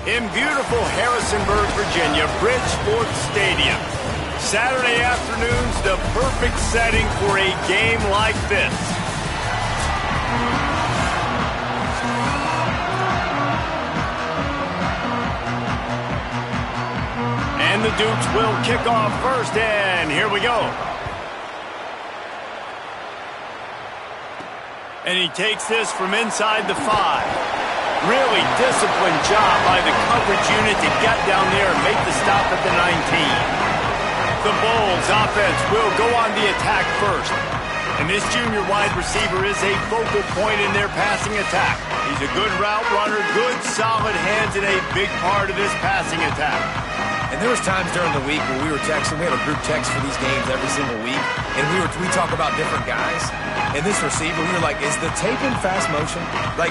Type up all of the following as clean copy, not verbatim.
In beautiful Harrisonburg, Virginia, Bridgeport Stadium. Saturday afternoon's the perfect setting for a game like this. And the Dukes will kick off first, and here we go. And he takes this from inside the 5. Really disciplined job by the coverage unit to get down there and make the stop at the 19. The Bulls offense will go on the attack first. And this junior wide receiver is a focal point in their passing attack. He's a good route runner, good solid hands, and a big part of this passing attack. And there was times during the week where we were texting. We have a group text for these games every single week. And we talk about different guys. And this receiver, we were like, is the tape in fast motion? Like,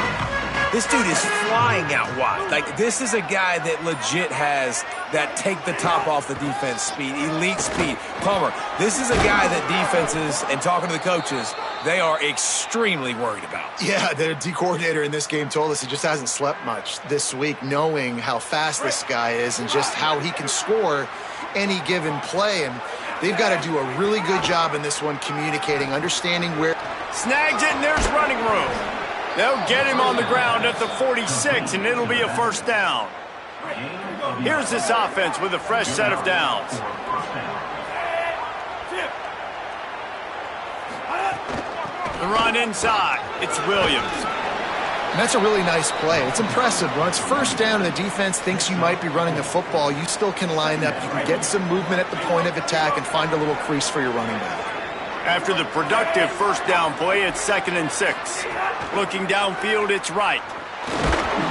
this dude is flying out wide. Like, this is a guy that legit has that take the top off the defense speed, elite speed. Palmer, this is a guy that defenses, and talking to the coaches, they are extremely worried about. Yeah, the D coordinator in this game told us he just hasn't slept much this week, knowing how fast this guy is and just how he can score any given play. And they've got to do a really good job in this one communicating, understanding where. Snags it, and there's running room. They'll get him on the ground at the 46, and it'll be a first down. Here's this offense with a fresh set of downs. The run inside. It's Williams. And that's a really nice play. It's impressive. When it's first down and the defense thinks you might be running the football, you still can line up. You can get some movement at the point of attack and find a little crease for your running back. After the productive first down play, it's 2nd and 6. Looking downfield, it's right.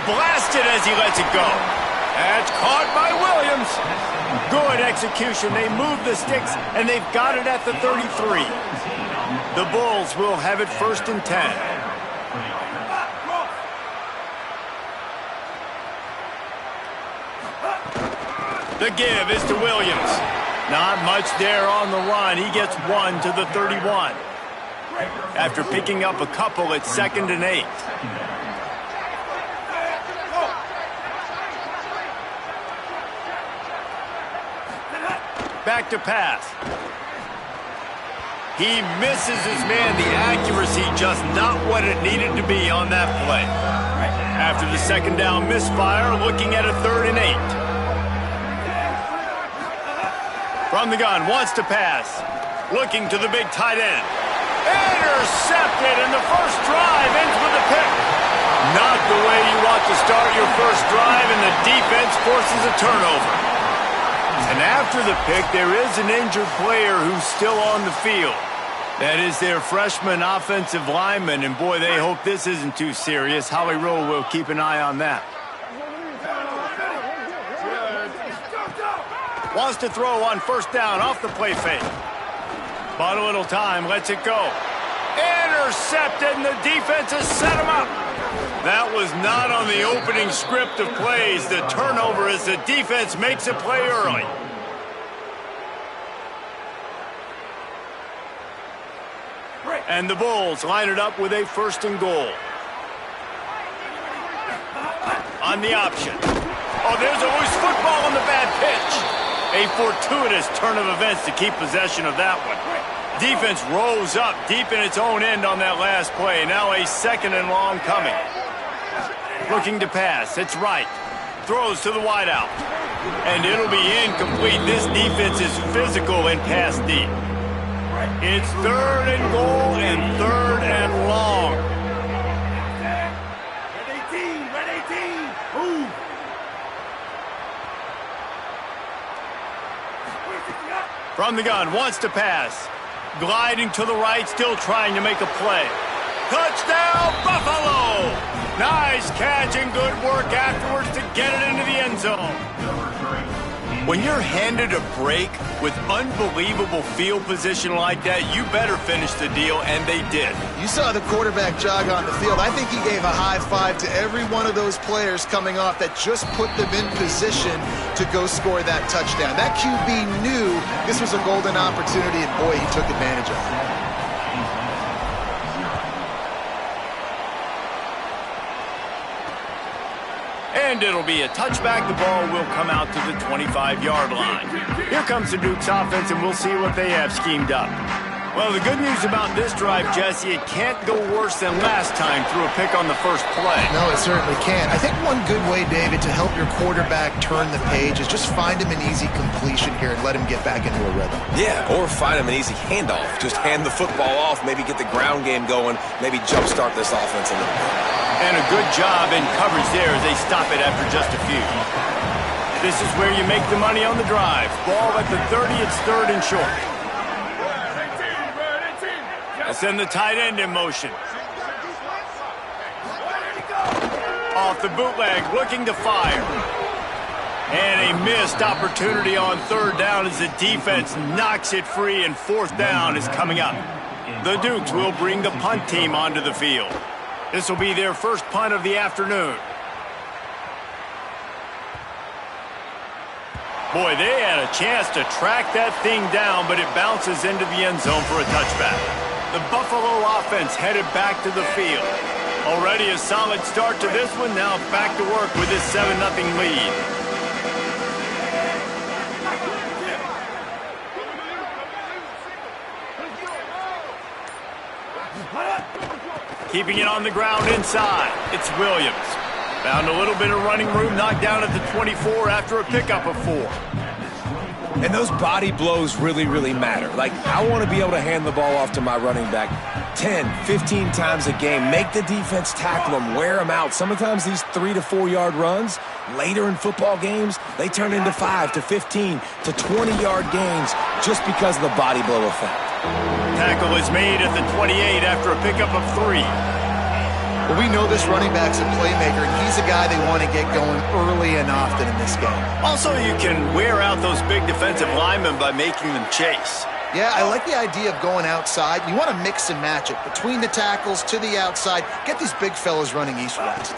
Blasted as he lets it go. That's caught by Williams. Good execution. They move the sticks, and they've got it at the 33. The Bulls will have it 1st and 10. The give is to Williams. Not much there on the run. He gets 1 to the 31. After picking up a couple, it's 2nd and 8. Back to pass. He misses his man. The accuracy just not what it needed to be on that play. After the 2nd down misfire, looking at a 3rd and 8. From the gun, wants to pass. Looking to the big tight end. Intercepted, and the first drive ends with a pick. Not the way you want to start your first drive, and the defense forces a turnover. And after the pick, there is an injured player who's still on the field. That is their freshman offensive lineman, and boy, they hope this isn't too serious. Holly Rowe will keep an eye on that. Wants to throw on first down off the play fake. Bought a little time, lets it go. Intercepted, and the defense has set him up. That was not on the opening script of plays. The turnover as the defense makes a play early. And the Bulls line it up with a 1st and goal. On the option. Oh, there's a loose football on the bad pitch. A fortuitous turn of events to keep possession of that one. Defense rose up deep in its own end on that last play. Now a 2nd and long coming. Looking to pass. It's right. Throws to the wideout. And it'll be incomplete. This defense is physical and pass deep. It's 3rd and goal and 3rd and long. Red 18. Move. From the gun, wants to pass. Gliding to the right, still trying to make a play. Touchdown, Buffalo! Nice catch and good work afterwards to get it into the end zone. When you're handed a break with unbelievable field position like that, you better finish the deal, and they did. You saw the quarterback jog on the field. I think he gave a high five to every one of those players coming off that just put them in position to go score that touchdown. That QB knew this was a golden opportunity, and boy, he took advantage of it. And it'll be a touchback. The ball will come out to the 25-yard line. Here comes the Duke's offense, and we'll see what they have schemed up. Well, the good news about this drive, Jesse, it can't go worse than last time through a pick on the first play. No, it certainly can't. I think one good way, David, to help your quarterback turn the page is just find him an easy completion here and let him get back into a rhythm. Yeah, or find him an easy handoff. Just hand the football off, maybe get the ground game going, maybe jumpstart this offense a little bit. And a good job in coverage there as they stop it after just a few. This is where you make the money on the drive. Ball at the 30, it's 3rd and short. They'll send the tight end in motion. Off the bootleg, looking to fire. And a missed opportunity on 3rd down as the defense knocks it free, and 4th down is coming up. The Dukes will bring the punt team onto the field. This will be their first punt of the afternoon. Boy, they had a chance to track that thing down, but it bounces into the end zone for a touchback. The Buffalo offense headed back to the field. Already a solid start to this one. Now back to work with this 7-0 lead. Keeping it on the ground inside. It's Williams. Found a little bit of running room, knocked down at the 24 after a pickup of 4. And those body blows really, really matter. Like, I want to be able to hand the ball off to my running back 10, 15 times a game. Make the defense tackle them, wear them out. Sometimes these 3 to 4 yard runs, later in football games, they turn into 5 to 15 to 20-yard gains just because of the body blow effect. Tackle is made at the 28 after a pickup of 3. Well, we know this running back's a playmaker, and he's a guy they want to get going early and often in this game. Also, you can wear out those big defensive linemen by making them chase. Yeah, I like the idea of going outside. You want to mix and match it. Between the tackles, to the outside, get these big fellas running east-west.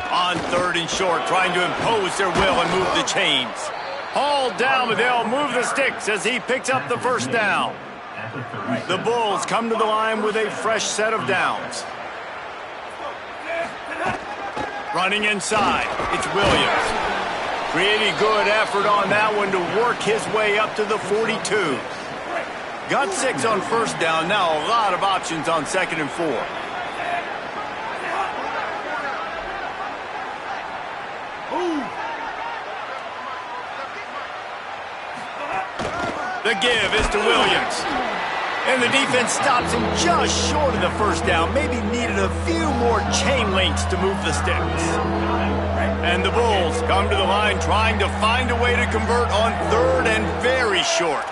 On 3rd and short, trying to impose their will and move the chains. Hauled down, but they'll move the sticks as he picks up the 1st down. The Bulls come to the line with a fresh set of downs. Running inside, it's Williams. Pretty good effort on that one to work his way up to the 42. Got 6 on 1st down, now a lot of options on 2nd and 4. The give is to Williams. And the defense stops him just short of the 1st down. Maybe needed a few more chain links to move the sticks. And the Bulls come to the line trying to find a way to convert on 3rd and very short.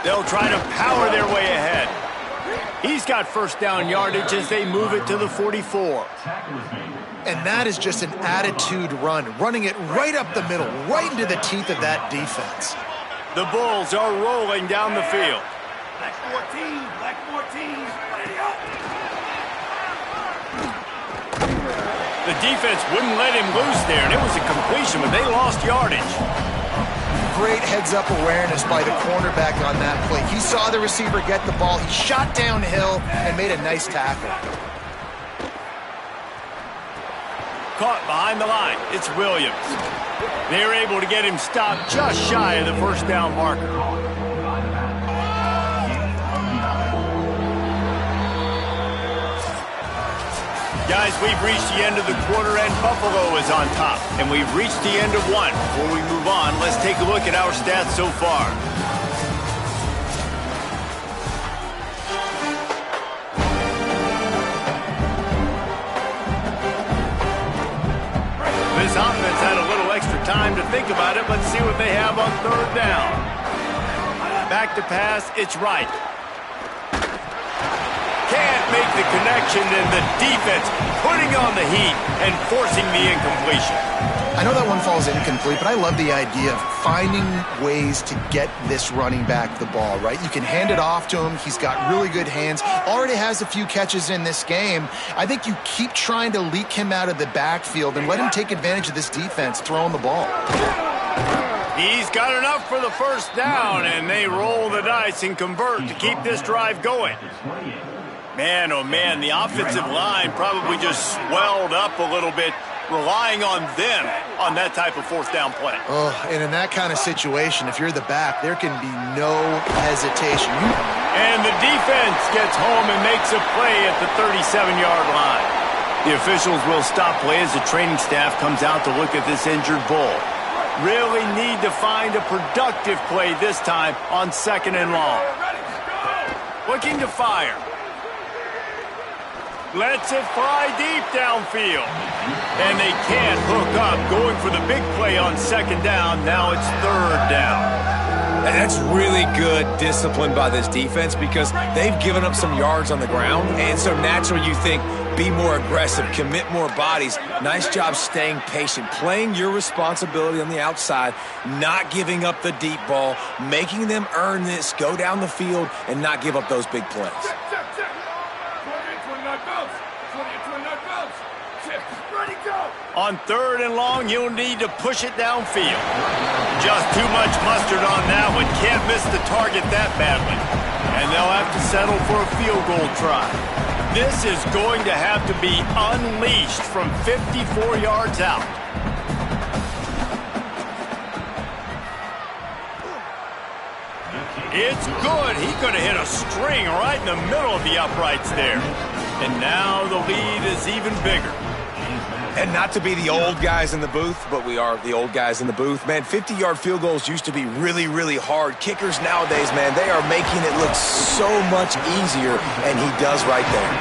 They'll try to power their way ahead. He's got 1st down yardage as they move it to the 44. And that is just an attitude run, running it right up the middle, right into the teeth of that defense. The Bulls are rolling down the field. Black 14, black 14, ready up. The defense wouldn't let him loose there, and it was a completion, but they lost yardage. Great heads-up awareness by the cornerback on that play. He saw the receiver get the ball. He shot downhill and made a nice tackle. Caught behind the line. It's Williams. They're able to get him stopped just shy of the 1st down marker. Guys, we've reached the end of the quarter, and Buffalo is on top. And we've reached the end of one. Before we move on, let's take a look at our stats so far. This offense had a little extra time to think about it. Let's see what they have on 3rd down. Back to pass, it's right. Can't make the connection, and the defense putting on the heat and forcing the incompletion. I know that one falls incomplete, but I love the idea of finding ways to get this running back the ball, right? You can hand it off to him. He's got really good hands. Already has a few catches in this game. I think you keep trying to leak him out of the backfield and let him take advantage of this defense throwing the ball. He's got enough for the 1st down, and they roll the dice and convert to keep this drive going. Man, oh man, the offensive line probably just swelled up a little bit, relying on them on that type of fourth down play. Oh, and in that kind of situation, if you're the back, there can be no hesitation. And the defense gets home and makes a play at the 37-yard line. The officials will stop play as the training staff comes out to look at this injured bull. Really need to find a productive play this time on 2nd and long. Looking to fire. Lets it fly deep downfield. And they can't hook up. Going for the big play on 2nd down. Now it's 3rd down. That's really good discipline by this defense because they've given up some yards on the ground. And so naturally you think, be more aggressive, commit more bodies. Nice job staying patient, playing your responsibility on the outside, not giving up the deep ball, making them earn this, go down the field, and not give up those big plays. On 3rd and long, you'll need to push it downfield. Just too much mustard on that one. Can't miss the target that badly. And they'll have to settle for a field goal try. This is going to have to be unleashed from 54 yards out. It's good. He could have hit a string right in the middle of the uprights there. And now the lead is even bigger. And not to be the old guys in the booth, but we are the old guys in the booth. Man, 50-yard field goals used to be really, really hard. Kickers nowadays, man, they are making it look so much easier, and he does right there.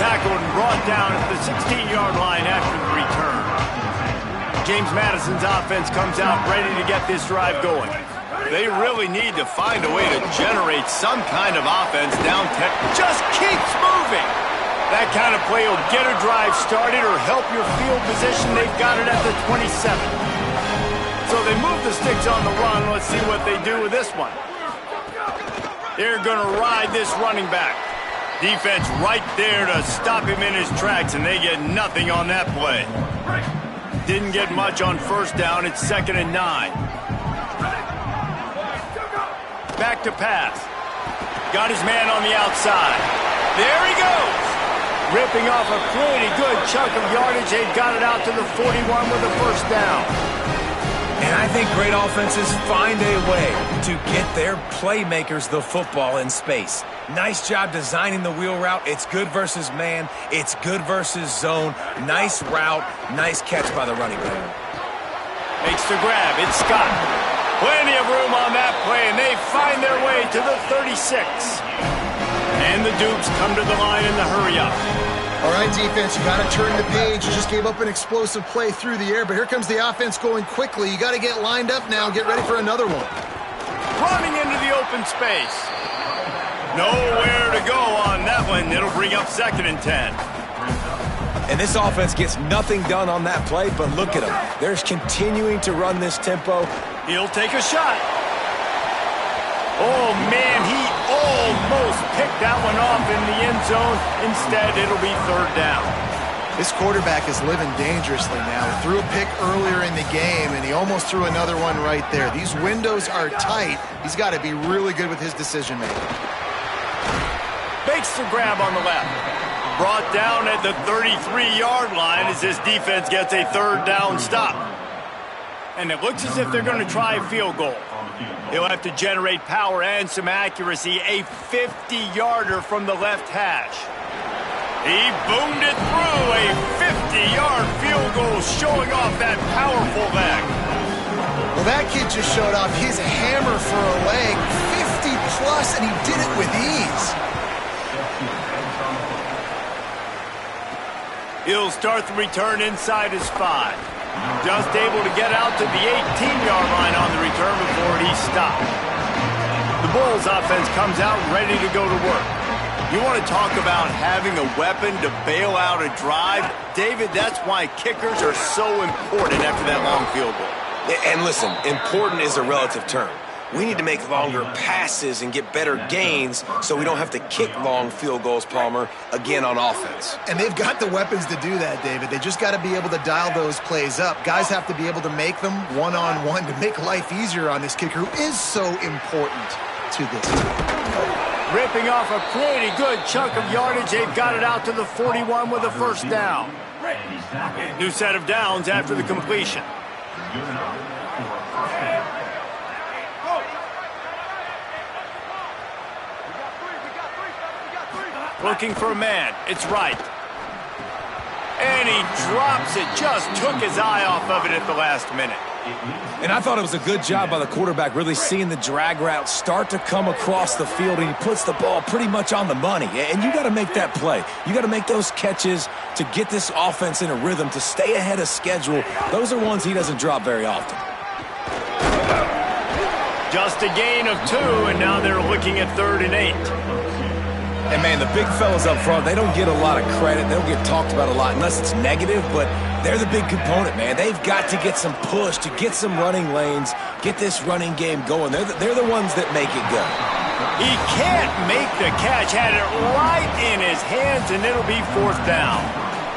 Tackled and brought down at the 16-yard line after the return. James Madison's offense comes out ready to get this drive going. They really need to find a way to generate some kind of offense down 10. Just keeps moving. That kind of play will get a drive started or help your field position. They've got it at the 27. So they move the sticks on the run. Let's see what they do with this one. They're going to ride this running back. Defense right there to stop him in his tracks, and they get nothing on that play. Didn't get much on 1st down. It's 2nd and 9. Back to pass. Got his man on the outside. There he goes. Ripping off a pretty good chunk of yardage. They've got it out to the 41 with a 1st down. And I think great offenses find a way to get their playmakers the football in space. Nice job designing the wheel route. It's good versus man. It's good versus zone. Nice route. Nice catch by the running back. Makes the grab. It's Scott. Plenty of room on that play, and they find their way to the 36. And the Dukes come to the line in the hurry-up. All right, defense, you got to turn the page. You just gave up an explosive play through the air, but here comes the offense going quickly. You got to get lined up now, get ready for another one. Running into the open space. Nowhere to go on that one. It'll bring up 2nd and 10. And this offense gets nothing done on that play, but look at them. They're continuing to run this tempo. He'll take a shot. Oh, man, he almost picked that one off in the end zone. Instead, it'll be 3rd down. This quarterback is living dangerously now. He threw a pick earlier in the game, and he almost threw another one right there. These windows are tight. He's got to be really good with his decision-making. Makes the grab on the left. Brought down at the 33-yard line as this defense gets a 3rd down stop. And it looks as if they're going to try a field goal. He'll have to generate power and some accuracy. A 50-yarder from the left hash. He boomed it through. A 50-yard field goal showing off that powerful leg. Well, that kid just showed off his hammer for a leg. 50-plus, and he did it with ease. He'll start the return inside his 5. Just able to get out to the 18-yard line on the return before he's stopped. The Bulls offense comes out ready to go to work. You want to talk about having a weapon to bail out a drive? David, that's why kickers are so important after that long field goal. And listen, important is a relative term. We need to make longer passes and get better gains so we don't have to kick long field goals, Palmer, again on offense. And they've got the weapons to do that, David. They just got to be able to dial those plays up. Guys have to be able to make them one-on-one to make life easier on this kicker who is so important to this team. ripping off a pretty good chunk of yardage. They've got it out to the 41 with a first down. New set of downs after the completion. Looking for a man. It's right. And he drops it. Just took his eye off of it at the last minute. And I thought it was a good job by the quarterback really seeing the drag route start to come across the field, and he puts the ball pretty much on the money. And you got to make that play. You got to make those catches to get this offense in a rhythm, to stay ahead of schedule. Those are ones he doesn't drop very often. Just a gain of 2, and now they're looking at 3rd and 8. And, man, the big fellas up front, they don't get a lot of credit. They don't get talked about a lot unless it's negative, but they're the big component, man. They've got to get some push, to get some running lanes, get this running game going. They're the ones that make it go. He can't make the catch. Had it right in his hands, and it'll be 4th down.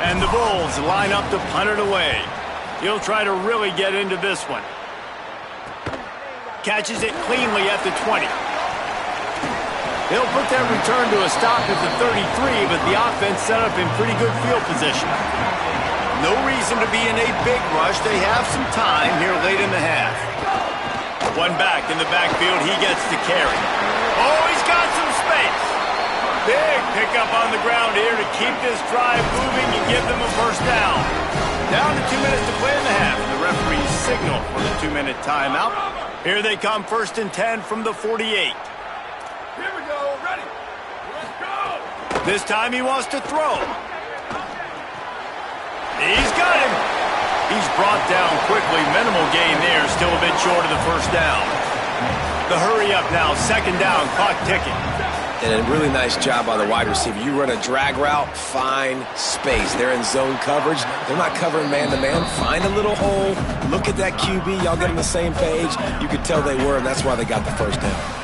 And the Bulls line up to punt it away. He'll try to really get into this one. Catches it cleanly at the 20. They'll put that return to a stop at the 33, but the offense set up in pretty good field position. No reason to be in a big rush. They have some time here late in the half. One back in the backfield. He gets to carry. Oh, he's got some space. Big pickup on the ground here to keep this drive moving and give them a first down. Down to 2 minutes to play in the half. The referees signal for the 2-minute timeout. Here they come, 1st and 10 from the 48. This time he wants to throw. He's got him. He's brought down quickly. Minimal gain there. Still a bit short of the first down. The hurry up now. 2nd down. Clock ticking. And a really nice job by the wide receiver. You run a drag route, find space. They're in zone coverage. They're not covering man-to-man. Find a little hole. Look at that QB. Y'all get on the same page. You could tell they were, and that's why they got the first down.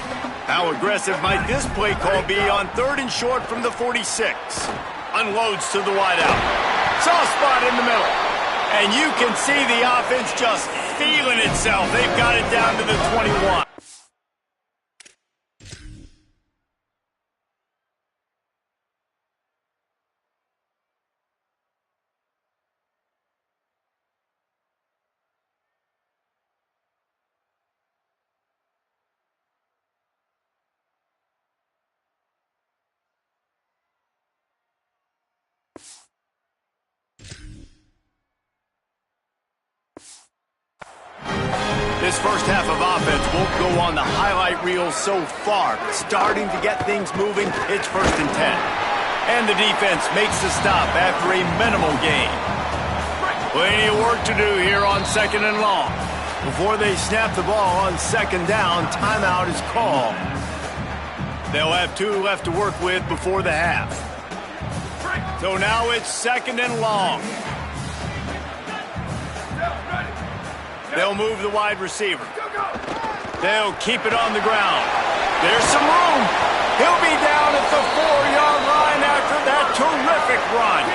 How aggressive might this play call be on 3rd and short from the 46? Unloads to the wideout. Soft spot in the middle. And you can see the offense just feeling itself. They've got it down to the 21. This first half of offense won't go on the highlight reel so far, but starting to get things moving, it's 1st and 10. And the defense makes the stop after a minimal gain. Plenty of work to do here on 2nd and long. Before they snap the ball on 2nd down, timeout is called. They'll have 2 left to work with before the half. So now it's 2nd and long. They'll move the wide receiver. They'll keep it on the ground. There's some room. He'll be down at the 4-yard line after that terrific run.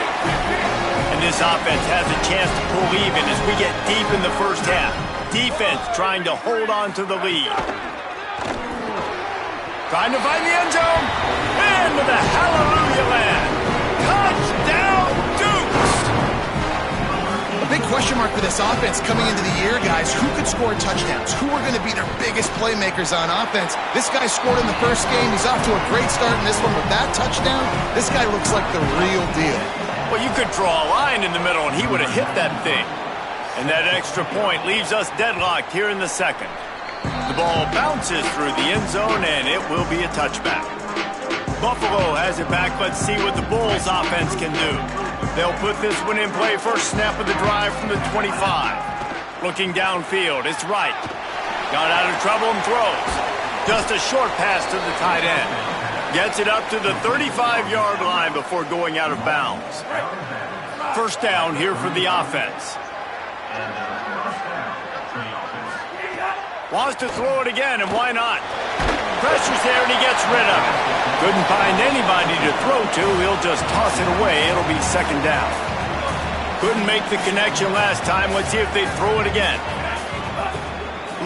And this offense has a chance to pull even as we get deep in the first half. Defense trying to hold on to the lead. Trying to find the end zone. Into the hallelujah land. Touchdown, Dukes! Big question mark for this offense coming into the year, guys. Who could score touchdowns? Who are going to be their biggest playmakers on offense? This guy scored in the first game. He's off to a great start in this one with that touchdown. This guy looks like the real deal. Well, you could draw a line in the middle, and he would have hit that thing. And that extra point leaves us deadlocked here in the 2nd. The ball bounces through the end zone, and it will be a touchback. Buffalo has it back. Let's see what the Bulls offense can do. They'll put this one in play. First snap of the drive from the 25. Looking downfield, it's right. Got out of trouble and throws. Just a short pass to the tight end. Gets it up to the 35-yard line before going out of bounds. First down here for the offense. Wants to throw it again, and why not? Pressure's there, and he gets rid of it. Couldn't find anybody to throw to. He'll just toss it away. It'll be 2nd down. Couldn't make the connection last time. Let's see if they throw it again.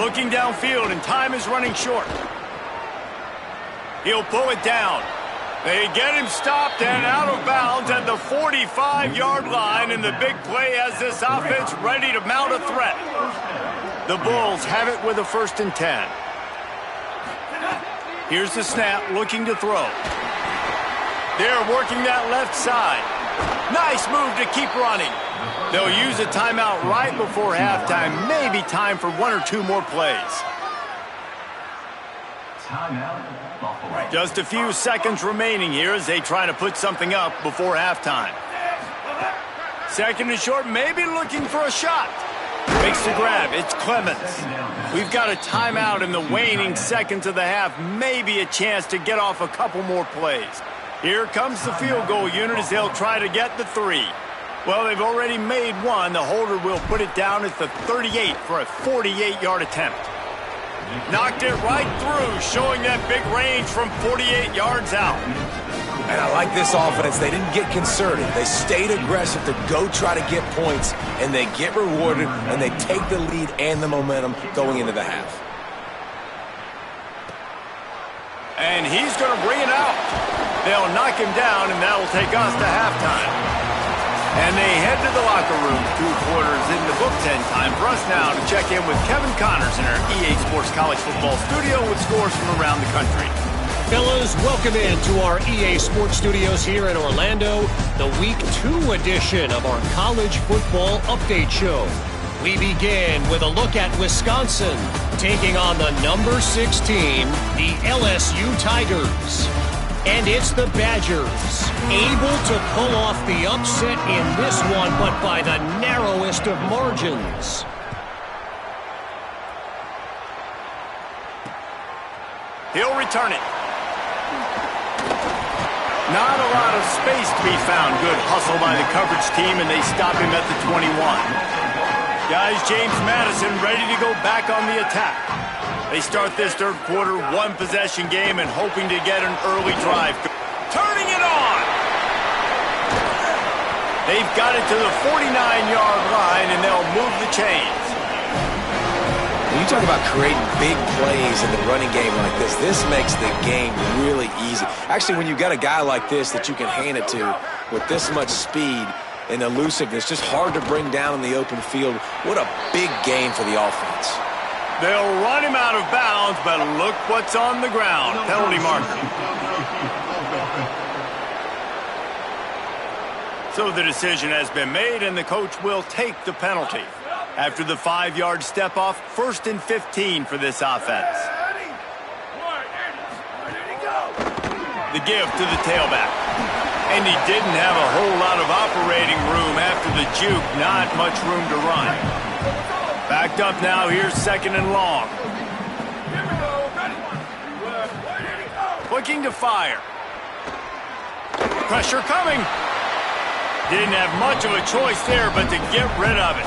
Looking downfield, and time is running short. He'll pull it down. They get him stopped and out of bounds at the 45-yard line, and the big play has this offense ready to mount a threat. The Bulls have it with a 1st and 10. Here's the snap, looking to throw. They're working that left side. Nice move to keep running. They'll use a timeout right before halftime. Maybe time for 1 or 2 more plays. Just a few seconds remaining here as they try to put something up before halftime. 2nd and short, maybe looking for a shot. Makes the grab. It's Clemens. We've got a timeout in the waning seconds of the half. Maybe a chance to get off a couple more plays. Here comes the field goal unit as they'll try to get the 3. Well, they've already made 1. The holder will put it down at the 38 for a 48-yard attempt. Knocked it right through, showing that big range from 48 yards out. And I like this offense. They didn't get concerted. They stayed aggressive to go try to get points, and they get rewarded, and they take the lead and the momentum going into the half. And he's going to bring it out. They'll knock him down, and that will take us to halftime. And they head to the locker room. 2 quarters in the books, and time for us now to check in with Kevin Connors in our EA Sports College Football studio with scores from around the country. Fellas, welcome into our EA Sports Studios here in Orlando, the Week 2 edition of our College Football Update Show. We begin with a look at Wisconsin, taking on the number 6 team, the LSU Tigers. And it's the Badgers, able to pull off the upset in this one, but by the narrowest of margins. He'll return it. Not a lot of space to be found. Good hustle by the coverage team, and they stop him at the 21. Guys, James Madison ready to go back on the attack. They start this 3rd quarter, 1-possession game, and hoping to get an early drive. Turning it on! They've got it to the 49-yard line, and they'll move the chains. When you talk about creating big plays in the running game like this makes the game really easy. Actually, when you've got a guy like this that you can hand it to with this much speed and elusiveness, just hard to bring down in the open field, what a big gain for the offense. They'll run him out of bounds, but look what's on the ground. Penalty marker. So the decision has been made, and the coach will take the penalty. After the 5-yard step off, 1st and 15 for this offense. The give to the tailback. And he didn't have a whole lot of operating room after the juke. Not much room to run. Backed up now, here's 2nd and long. Looking to fire. Pressure coming. Didn't have much of a choice there, but to get rid of it.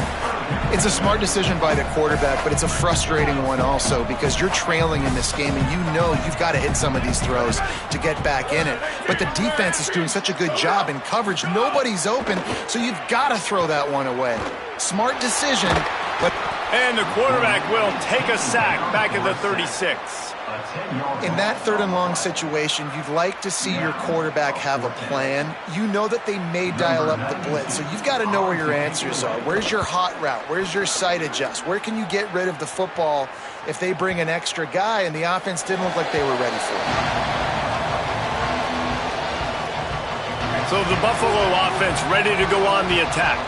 It's a smart decision by the quarterback, but it's a frustrating one also because you're trailing in this game and you know you've got to hit some of these throws to get back in it. But the defense is doing such a good job in coverage. Nobody's open, so you've got to throw that one away. Smart decision, but... And the quarterback will take a sack back at the 36. In that 3rd and long situation, you'd like to see your quarterback have a plan. You know that they may dial up the blitz, so you've got to know where your answers are. Where's your hot route? Where's your sight adjust? Where can you get rid of the football if they bring an extra guy and the offense didn't look like they were ready for it? So the Buffalo offense ready to go on the attack.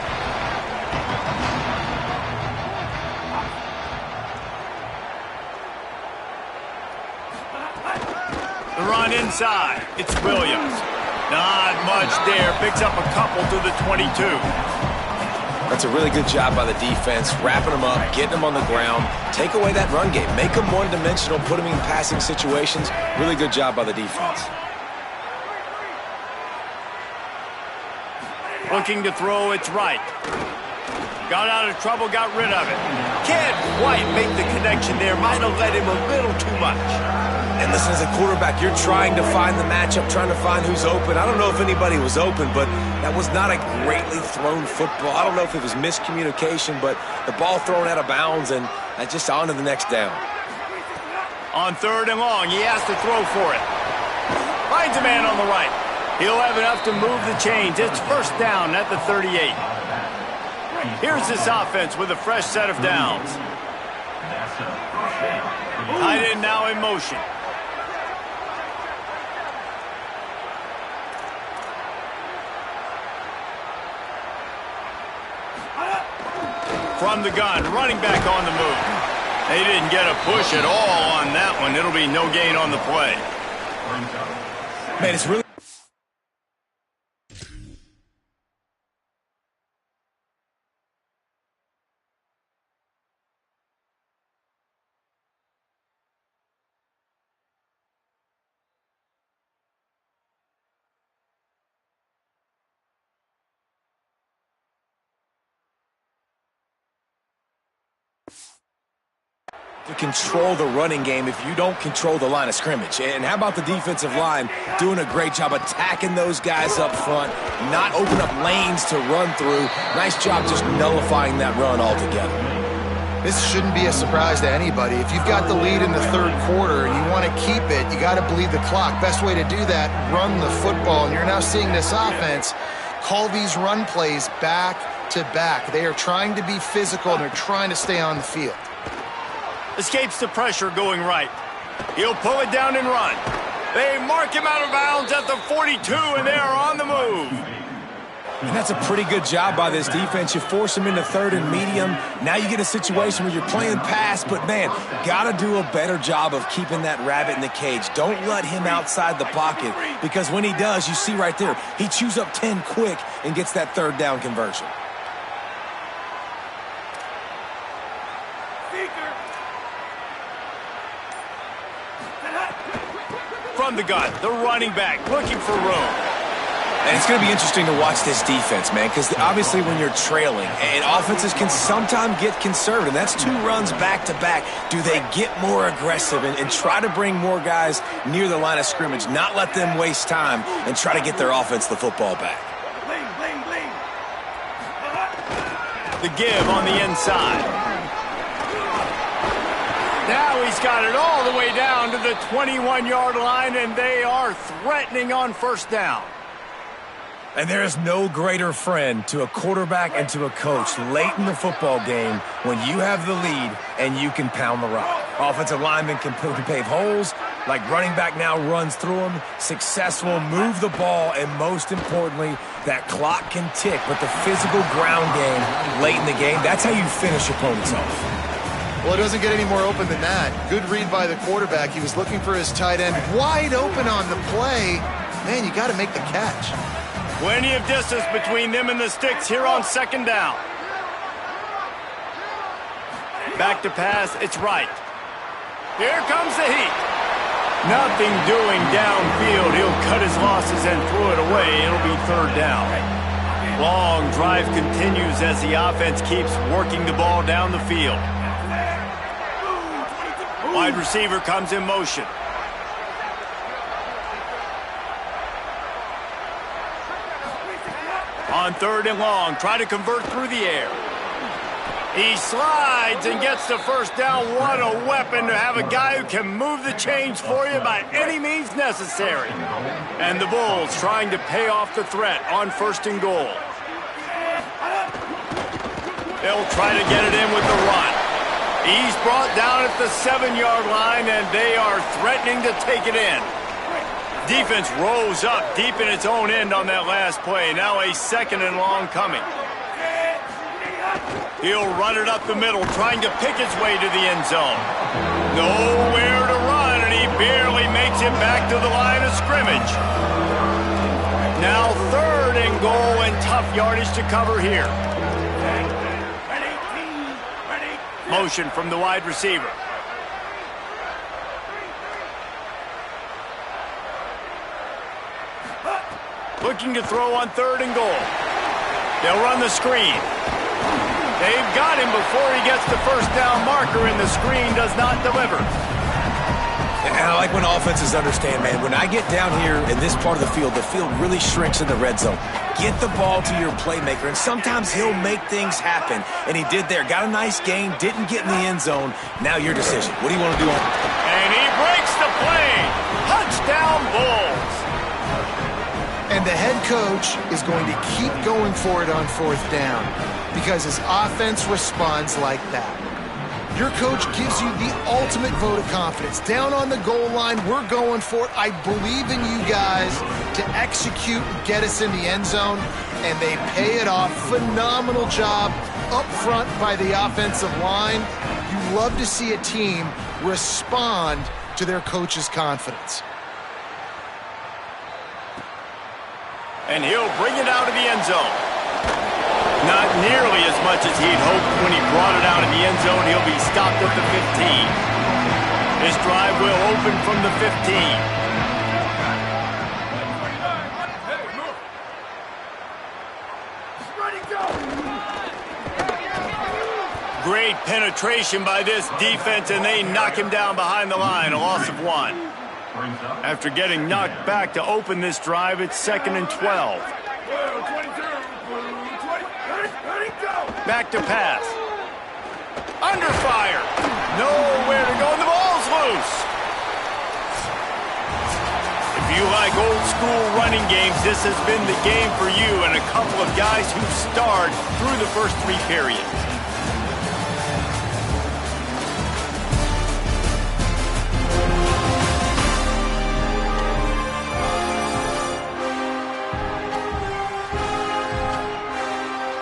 The run inside. It's Williams. Not much there. Picks up a couple to the 22. That's a really good job by the defense, wrapping them up, getting them on the ground, take away that run game, make them one-dimensional, put them in passing situations. Really good job by the defense. Looking to throw, it's right. Got out of trouble, got rid of it. Can't quite make the connection there. Might have led him a little too much. And listen, as a quarterback, you're trying to find the matchup, trying to find who's open. I don't know if anybody was open, but that was not a greatly thrown football. I don't know if it was miscommunication, but the ball thrown out of bounds and just on to the next down. On 3rd and long, he has to throw for it. finds a man on the right. He'll have enough to move the chains. It's first down at the 38. Here's this offense with a fresh set of downs. Tight end now in motion. From the gun, running back on the move. They didn't get a push at all on that one. It'll be no gain on the play. Man, it's really... to control the running game if you don't control the line of scrimmage. And how about the defensive line doing a great job attacking those guys up front, not open up lanes to run through. Nice job just nullifying that run altogether. This shouldn't be a surprise to anybody. If you've got the lead in the third quarter and you want to keep it, you got to bleed the clock. Best way to do that, run the football. And you're now seeing this offense call these run plays back to back. They are trying to be physical, and they're trying to stay on the field. Escapes the pressure going right. He'll pull it down and run. They mark him out of bounds at the 42, and they are on the move. And that's a pretty good job by this defense. You force him into third and medium. Now you get a situation where you're playing pass, but, man, got to do a better job of keeping that rabbit in the cage. Don't let him outside the pocket, because when he does, you see right there, he chews up 10 quick and gets that third down conversion. From the gun, the running back looking for room. And it's going to be interesting to watch this defense, man, because obviously when you're trailing, and offenses can sometimes get conservative. That's 2 runs back-to-back. Do they get more aggressive and try to bring more guys near the line of scrimmage, not let them waste time, and try to get their offense the football back? The give on the inside. Now he's got it all the way down to the 21-yard line, and they are threatening on first down. And there is no greater friend to a quarterback and to a coach late in the football game when you have the lead and you can pound the rock. Offensive linemen can pave holes, like running back now runs through them, successful, move the ball, and most importantly, that clock can tick. But the physical ground game late in the game, that's how you finish opponents off. Well, it doesn't get any more open than that. Good read by the quarterback. He was looking for his tight end wide open on the play. Man, you got to make the catch. Plenty of distance between them and the sticks here on second down. Back to pass, it's right. Here comes the heat. Nothing doing downfield. He'll cut his losses and throw it away. It'll be third down. Long drive continues as the offense keeps working the ball down the field. Wide receiver comes in motion. On third and long, try to convert through the air. He slides and gets the first down. What a weapon to have a guy who can move the chains for you by any means necessary. And the Bulls trying to pay off the threat on first and goal. They'll try to get it in with the run. He's brought down at the 7-yard line, and they are threatening to take it in. Defense rose up deep in its own end on that last play. Now a second and long coming. He'll run it up the middle, trying to pick his way to the end zone. Nowhere to run, and he barely makes it back to the line of scrimmage. Now third and goal, and tough yardage to cover here. Motion from the wide receiver. Looking to throw on third and goal. They'll run the screen. They've got him before he gets the first down marker, and the screen does not deliver. And I like when offenses understand, man, when I get down here in this part of the field really shrinks in the red zone. Get the ball to your playmaker, and sometimes he'll make things happen. And he did there. Got a nice gain, didn't get in the end zone. Now your decision. What do you want to do? And he breaks the play. Touchdown, Bulls. And the head coach is going to keep going for it on 4th down because his offense responds like that. Your coach gives you the ultimate vote of confidence. Down on the goal line, we're going for it. I believe in you guys to execute and get us in the end zone, and they pay it off. Phenomenal job up front by the offensive line. You love to see a team respond to their coach's confidence. And he'll bring it out of the end zone. Not nearly as much as he'd hoped when he brought it out in the end zone. He'll be stopped at the 15. This drive will open from the 15. Great penetration by this defense, and they knock him down behind the line, a loss of 1. After getting knocked back to open this drive, it's 2nd and 12. Back to pass. Under fire. Nowhere to go, and the ball's loose. If you like old school running games, this has been the game for you and a couple of guys who starred through the first 3 periods.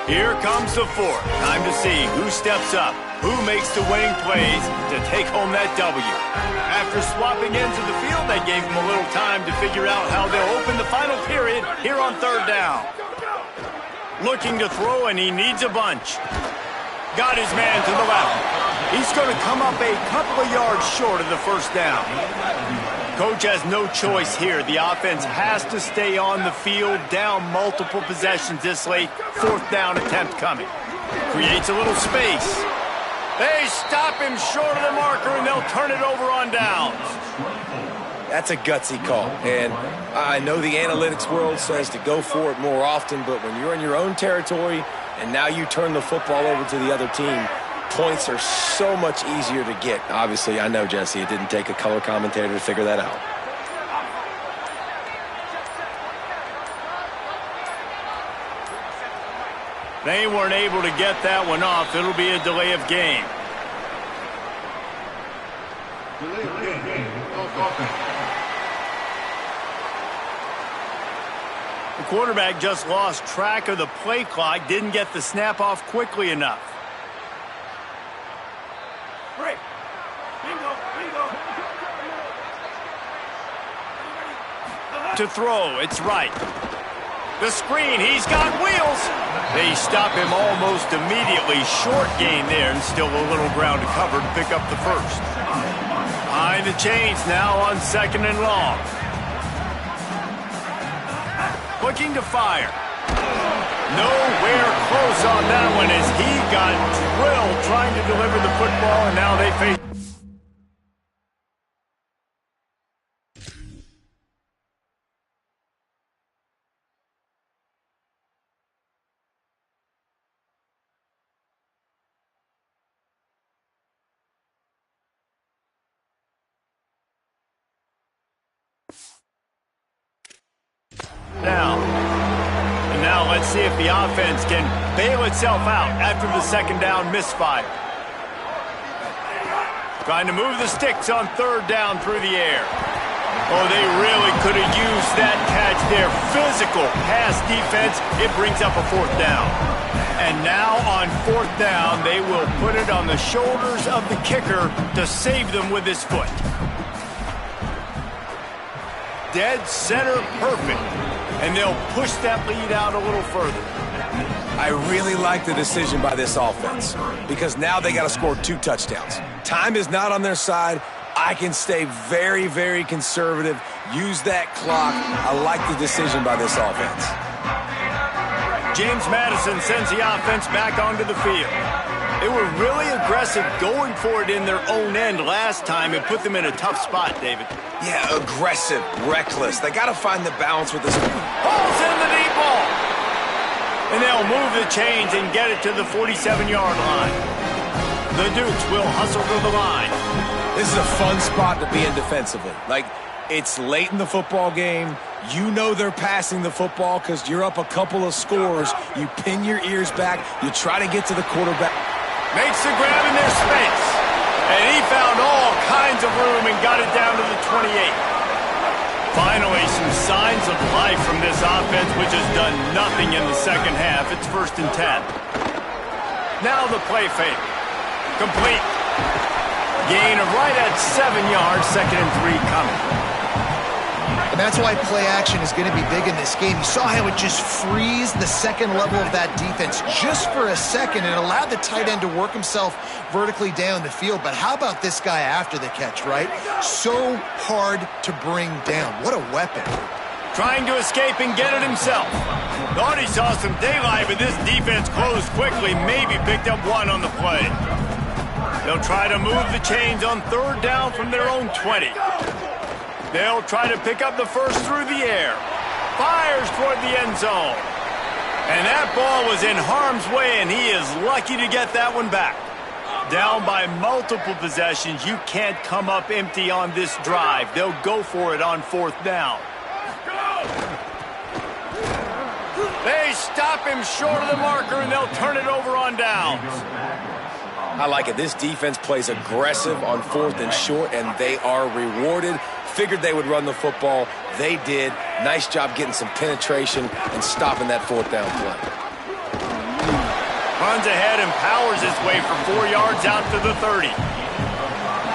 Here comes the 4th. Time to see who steps up, who makes the winning plays to take home that W. After swapping ends of the field, that gave them a little time to figure out how they'll open the final period here on 3rd down. Looking to throw, and he needs a bunch. Got his man to the left. He's going to come up a couple of yards short of the 1st down. Coach has no choice here. The offense has to stay on the field, down multiple possessions this late. 4th down attempt coming. Creates a little space. They stop him short of the marker, and they'll turn it over on downs. That's a gutsy call. And I know the analytics world says to go for it more often, but when you're in your own territory and now you turn the football over to the other team, points are so much easier to get. Obviously, I know, Jesse, it didn't take a color commentator to figure that out. They weren't able to get that one off. It'll be a delay of game. The quarterback just lost track of the play clock, didn't get the snap off quickly enough. Break. Bingo, bingo. To throw, it's right. The screen, he's got wheels. They stop him almost immediately. Short gain there, and still a little ground to cover to pick up the 1st. Behind the chains now on 2nd and long. Looking to fire. Nowhere close on that one as he got drilled trying to deliver the football, and now they face... Now let's see if the offense can bail itself out after the 2nd down misfire. Trying to move the sticks on 3rd down through the air. Oh, they really could have used that catch there. Physical pass defense. It brings up a 4th down. And now on 4th down, they will put it on the shoulders of the kicker to save them with his foot. Dead center perfect. And they'll push that lead out a little further. I really like the decision by this offense because now they got to score 2 touchdowns. Time is not on their side. I can stay very, very conservative, use that clock. I like the decision by this offense. James Madison sends the offense back onto the field. They were really aggressive going for it in their own end last time and put them in a tough spot, David. Yeah, aggressive, reckless. They got to find the balance with this. Pulls in the deep ball. And they'll move the chains and get it to the 47-yard line. The Dukes will hustle to the line. This is a fun spot to be in defensively. Like, It's late in the football game. You know they're passing the football because you're up a couple of scores. You pin your ears back. You try to get to the quarterback. Makes the grab in their space. And he found all kinds of room and got it down to the 28. Finally, some signs of life from this offense, which has done nothing in the second half. It's 1st and 10. Now the play fake. Complete. Gain of right at 7 yards, 2nd and 3 coming. And that's why play action is going to be big in this game. You saw how it just frees the second level of that defense just for a second and allowed the tight end to work himself vertically down the field. But how about this guy after the catch, right? So hard to bring down. What a weapon. Trying to escape and get it himself. Thought he saw some daylight, but this defense closed quickly, maybe picked up one on the play. They'll try to move the chains on 3rd down from their own 20. They'll try to pick up the first through the air. Fires toward the end zone. And that ball was in harm's way, and he is lucky to get that one back. Down by multiple possessions, you can't come up empty on this drive. They'll go for it on 4th down. They stop him short of the marker, and they'll turn it over on downs. I like it. This defense plays aggressive on 4th and short, and they are rewarded. Figured they would run the football. They did. Nice job getting some penetration and stopping that 4th down play. Runs ahead and powers his way for 4 yards out to the 30.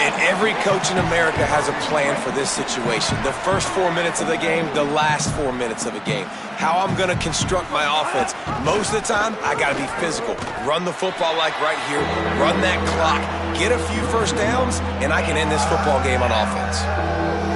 And every coach in America has a plan for this situation. The first 4 minutes of the game, the last 4 minutes of a game. How I'm going to construct my offense. Most of the time, I got to be physical. Run the football like right here. Run that clock. Get a few first downs, and I can end this football game on offense.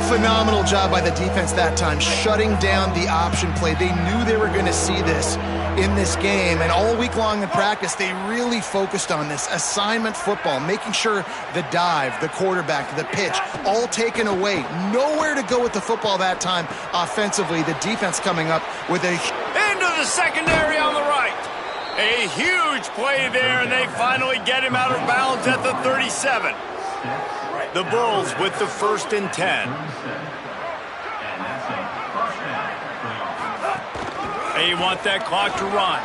Phenomenal job by the defense that time, shutting down the option play. They knew they were going to see this in this game, and all week long in practice, they really focused on this assignment football, making sure the dive, the quarterback, the pitch, all taken away. Nowhere to go with the football that time offensively. The defense coming up with a... Into the secondary on the right. A huge play there, and they finally get him out of bounds at the 37. The Bulls with the 1st and 10. They want that clock to run.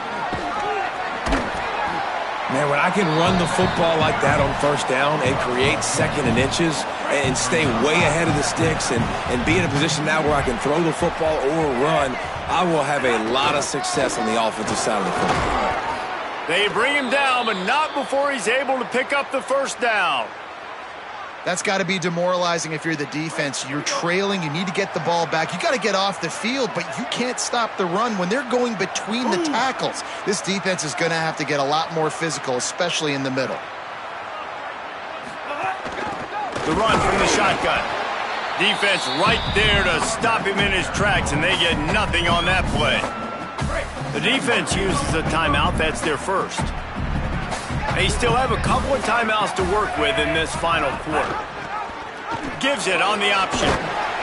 Man, when I can run the football like that on 1st down and create 2nd and inches and stay way ahead of the sticks and be in a position now where I can throw the football or run, I will have a lot of success on the offensive side of the football. They bring him down, but not before he's able to pick up the 1st down. That's got to be demoralizing if you're the defense. You're trailing. You need to get the ball back. You got to get off the field, but you can't stop the run. When they're going between the tackles, this defense is going to have to get a lot more physical, especially in the middle. The run from the shotgun. Defense right there to stop him in his tracks, and they get nothing on that play. The defense uses a timeout. That's their first. They still have a couple of timeouts to work with in this final quarter. Gives it on the option.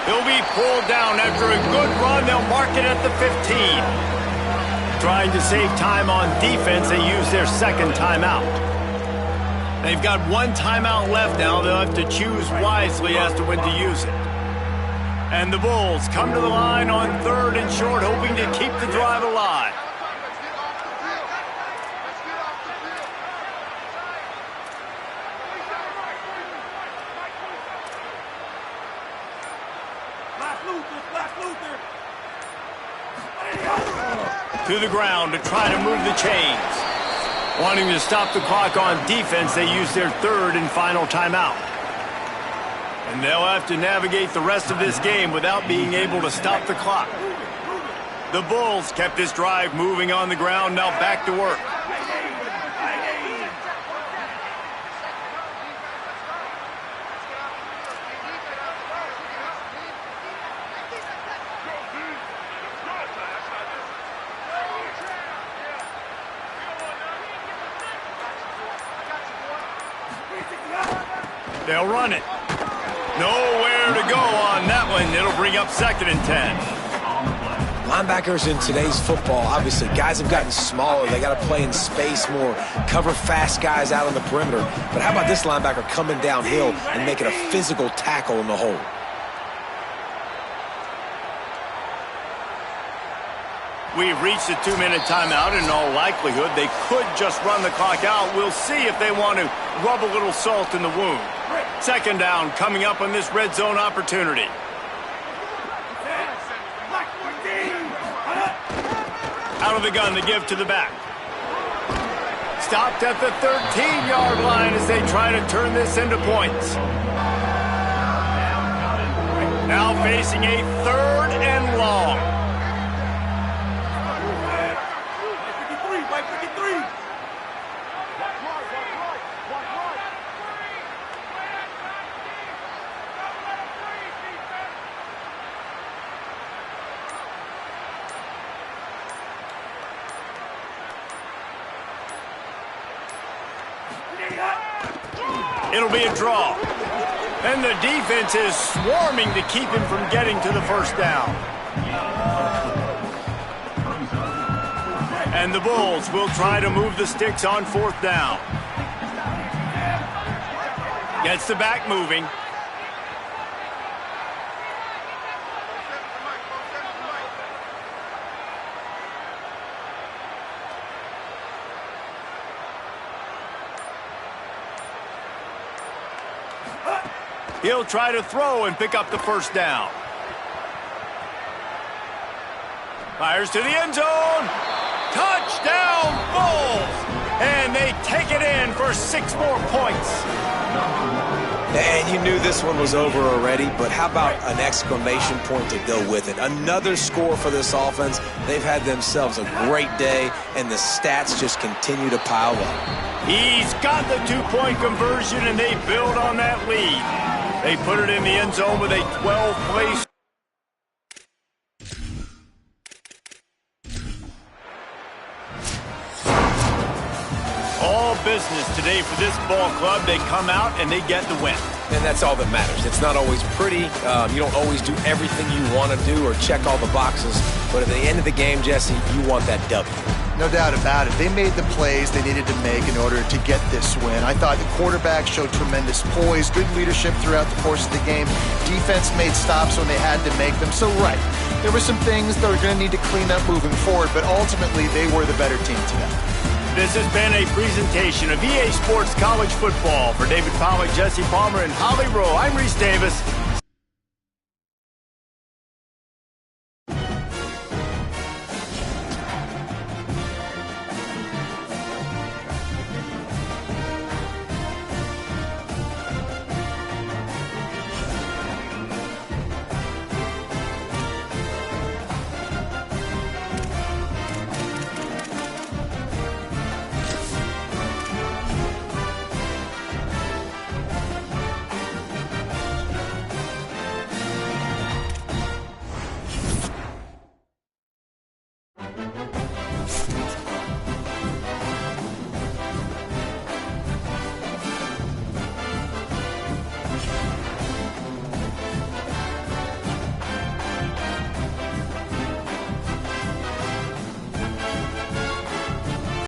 He'll be pulled down after a good run. They'll mark it at the 15. Trying to save time on defense, they use their 2nd timeout. They've got 1 timeout left now. They'll have to choose wisely as to when to use it. And the Bulls come to the line on 3rd and short, hoping to keep the drive alive. To the ground to try to move the chains. Wanting to stop the clock on defense, they use their 3rd and final timeout. And they'll have to navigate the rest of this game without being able to stop the clock. The Bulls kept this drive moving on the ground, now back to work. They'll run it. Nowhere to go on that one. It'll bring up 2nd and 10. Linebackers in today's football, obviously, guys have gotten smaller. They got to play in space more, cover fast guys out on the perimeter. But how about this linebacker coming downhill and making a physical tackle in the hole? We've reached a 2-minute timeout. In all likelihood, they could just run the clock out. We'll see if they want to rub a little salt in the wound. Second down coming up on this red zone opportunity. Out of the gun to give to the back. Stopped at the 13-yard line as they try to turn this into points. Now facing a 3rd and long. It'll be a draw. And the defense is swarming to keep him from getting to the first down. And the Bulls will try to move the sticks on 4th down. Gets the back moving. He'll try to throw and pick up the first down. Fires to the end zone. Touchdown, Bulls! And they take it in for 6 more points. And you knew this one was over already, but how about an exclamation point to go with it? Another score for this offense. They've had themselves a great day, and the stats just continue to pile up. He's got the 2-point conversion, and they build on that lead. They put it in the end zone with a 12-play. All business today for this ball club. They come out and they get the win. And that's all that matters. It's not always pretty. You don't always do everything you want to do or check all the boxes. But at the end of the game, Jesse, you want that W. No doubt about it. They made the plays they needed to make in order to get this win. I thought the quarterback showed tremendous poise, good leadership throughout the course of the game. Defense made stops when they had to make them. So, right, there were some things that were going to need to clean up moving forward, but ultimately they were the better team today. This has been a presentation of EA Sports College Football. For David Pollack, Jesse Palmer, and Holly Rowe, I'm Reese Davis.